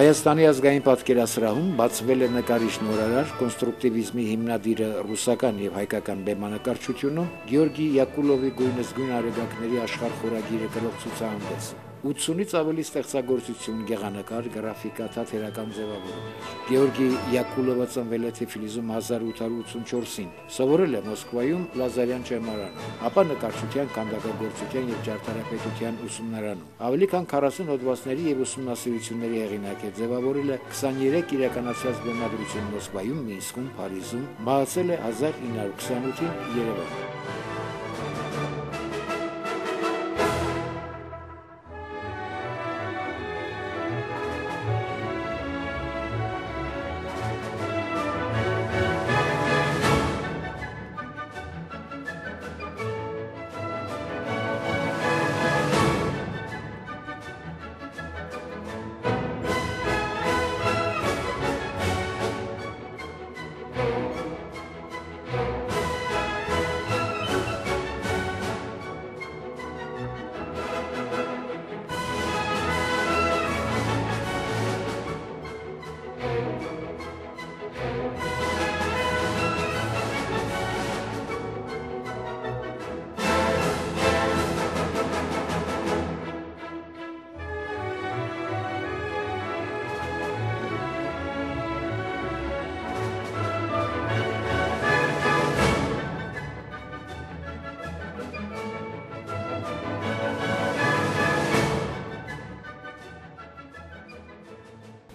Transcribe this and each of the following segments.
Հայաստանի ազգային պատկերասրահում բացվել է նկարիչ նորարար կոնստրուկտիվիզմի հիմնադիրը ռուսական եւ հայկական բեմանկարչությունում Գեորգի Յակուլովի գույնզգույն արեգակների աշխարհ խորագիրը կրող ցուցահանդես։ 80-ից ավելի ստեղծագործություն, գեղանկար, գրաֆիկա, թատերական ձևավորումներ։ Գեորգի Յակուլովը ծնվել է Թիֆլիսում 1884-ին, սովորել է Մոսկվայում Լազարյան ճեմարանում, ապա նկարչության, քանդակագործության եւ ջարդարապետության ուսումնարանում։ Ավելի քան 40 հոդվածների եւ ուսումնասիրությունների հեղինակ է, ձևավորել է 23 իրականացված բեմադրություն Մոսկվայում, Մինսկում, Փարիզում, մահացել է 1928-ին Երևանում։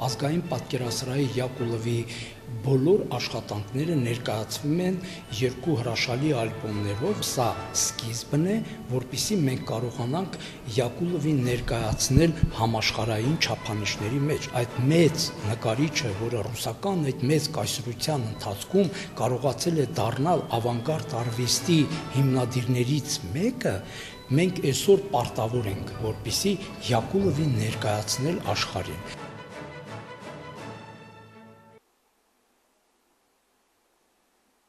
Ազգային պատկերասրահի Յակուլովի բոլոր աշխատանքները ներկայացվում են երկու հրաշալի ալբոմներով։ Սա սկիզբն է, որպեսզի մենք կարողանանք Յակուլովին ներկայացնել համաշխարհային չափանիշների մեջ։ Այդ մեծ նկարիչը, որը ռուսական այդ մեծ կայսրության ընթացքում կարողացել է դառնալ ավանգարդ արվեստի հիմնադիրներից մեկը, մենք այսօր պարտավոր ենք, որպեսզի Յակուլովին ներկայացնել աշխարհին։